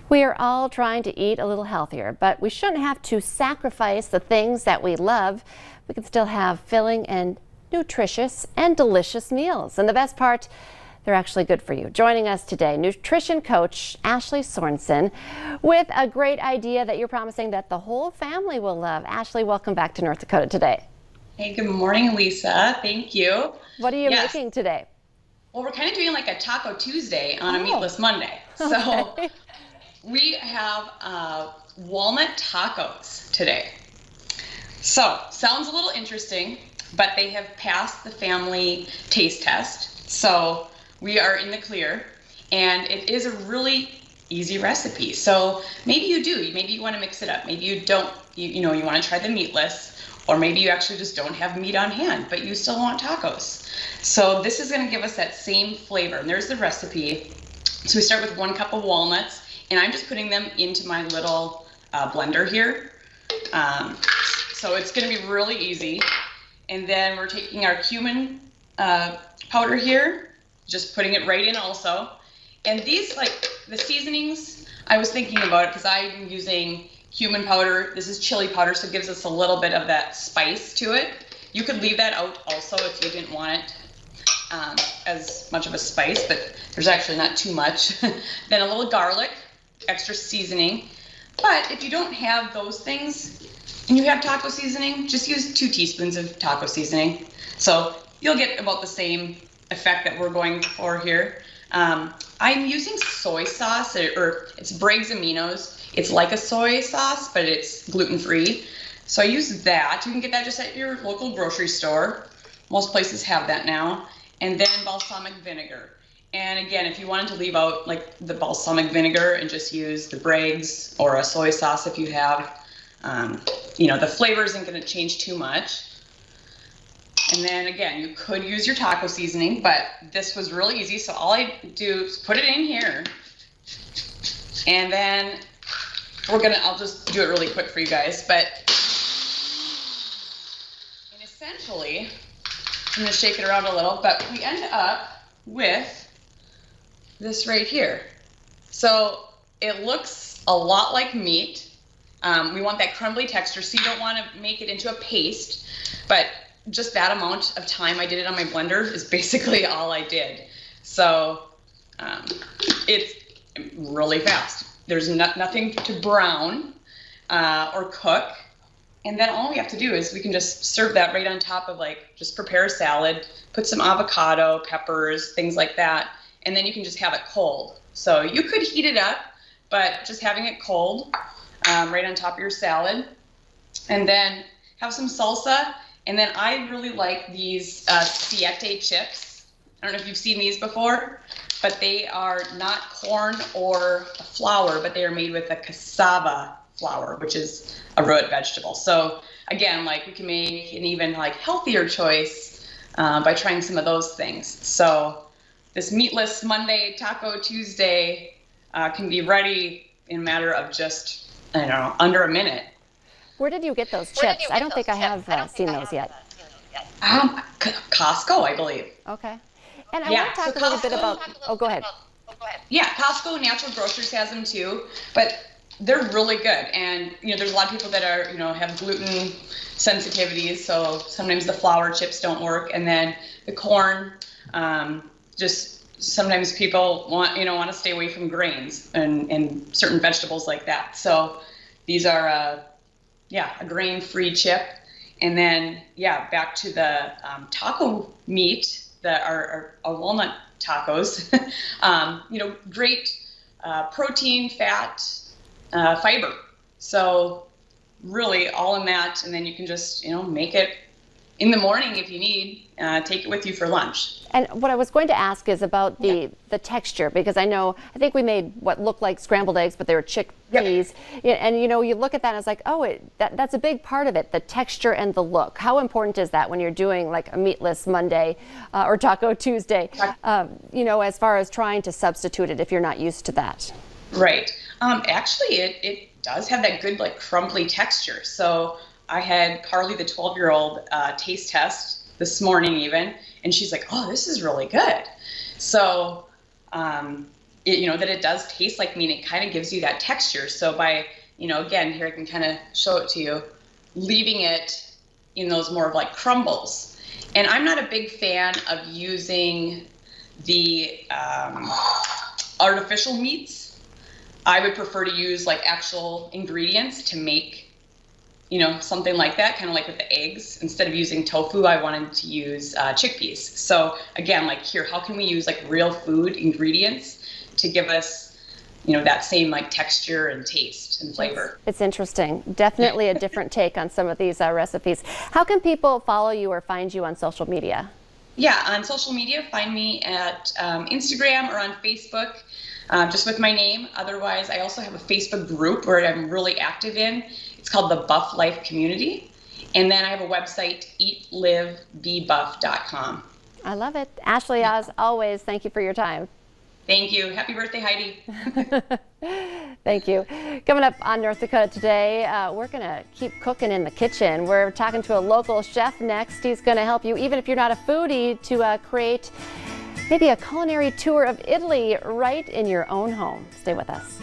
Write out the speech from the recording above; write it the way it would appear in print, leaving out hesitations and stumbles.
We are all trying to eat a little healthier, but we shouldn't have to sacrifice the things that we love. We can still have filling and nutritious and delicious meals. And the best part, they're actually good for you. Joining us today, nutrition coach Ashley Sorensen with a great idea that you're promising that the whole family will love. Ashley, welcome back to North Dakota today. Hey, good morning, Lisa. Thank you. What are you making today? Well, we're kind of doing like a Taco Tuesday on a Meatless Monday. So we have walnut tacos today. So sounds a little interesting, but they have passed the family taste test. So we are in the clear, and it is a really easy recipe. So maybe you want to mix it up. Maybe you don't, you want to try the meatless, or maybe you actually just don't have meat on hand, but you still want tacos. So this is going to give us that same flavor. And there's the recipe. So we start with 1 cup of walnuts, and I'm just putting them into my little blender here. So it's going to be really easy. And then we're taking our cumin powder here, just putting it right in also. And these, like the seasonings, I was thinking about it because I'm using cumin powder. This is chili powder, so it gives us a little bit of that spice to it. You could leave that out also if you didn't want it as much of a spice, but there's actually not too much. Then a little garlic, extra seasoning. But if you don't have those things and you have taco seasoning, just use 2 teaspoons of taco seasoning. So you'll get about the same effect that we're going for here. I'm using soy sauce, or it's Bragg's Aminos. It's like a soy sauce, but it's gluten-free. So I use that. You can get that just at your local grocery store. Most places have that now. And then balsamic vinegar. And again, if you wanted to leave out like the balsamic vinegar and just use the Bragg's or a soy sauce if you have, the flavor isn't going to change too much. And then again, you could use your taco seasoning, but this was really easy. So all I do is put it in here. And then I'll just do it really quick for you guys. And essentially, I'm going to shake it around a little, but we end up with this right here. So it looks a lot like meat. We want that crumbly texture, so you don't want to make it into a paste, but just that amount of time I did it on my blender is basically all I did. So it's really fast. There's nothing to brown or cook. And then all we have to do is we can just serve that right on top of just prepare a salad, put some avocado, peppers, things like that. And then you can just have it cold. So you could heat it up, but just having it cold right on top of your salad. And then have some salsa. And then I really like these siete chips. I don't know if you've seen these before, but they are not corn or flour, but they are made with a cassava flour, which is a root vegetable. So again, we can make an even healthier choice by trying some of those things. So this Meatless Monday, Taco Tuesday can be ready in a matter of just, under a minute. Where did you get those chips? I don't think I have seen those yet. Costco, I believe. Okay. And I want to talk a little bit about, go ahead. Yeah, Costco Natural Grocers has them too, but they're really good. And, there's a lot of people that are, have gluten sensitivities, so sometimes the flour chips don't work. And then the corn, just sometimes people want to stay away from grains and certain vegetables like that. So these are, a grain-free chip. And then, back to the taco meat, our walnut tacos. Great protein, fat, fiber. So really all in that. And then you can just, make it in the morning if you need, take it with you for lunch. And what I was going to ask is about the texture, because I think we made what looked like scrambled eggs, but they were chickpeas. Yep. And you look at that and it's like, that's a big part of it, the texture and the look. How important is that when you're doing like a Meatless Monday or Taco Tuesday, as far as trying to substitute it if you're not used to that? Right. Actually, it does have that good crumbly texture. So I had Carly, the 12-year-old, taste test this morning even, and she's like, oh, this is really good. So that it does taste like meat. It kind of gives you that texture. So by, again, here I can kind of show it to you, leaving it in those more of like crumbles. And I'm not a big fan of using the artificial meats. I would prefer to use like actual ingredients to make, something like that, kind of like with the eggs. Instead of using tofu, I wanted to use chickpeas. So again, like here, how can we use like real food ingredients to give us, that same like texture and taste and flavor? It's interesting. Definitely a different take on some of these recipes. How can people follow you or find you on social media? Yeah, on social media, find me at Instagram or on Facebook, just with my name. Otherwise, I also have a Facebook group where I'm really active in. It's called the Buff Life Community. And then I have a website, eatlivebebuff.com. I love it. Ashley, as always, thank you for your time. Thank you. Happy birthday, Heidi. Thank you. Coming up on North Dakota Today, we're going to keep cooking in the kitchen. We're talking to a local chef next. He's going to help you, even if you're not a foodie, to create maybe a culinary tour of Italy right in your own home. Stay with us.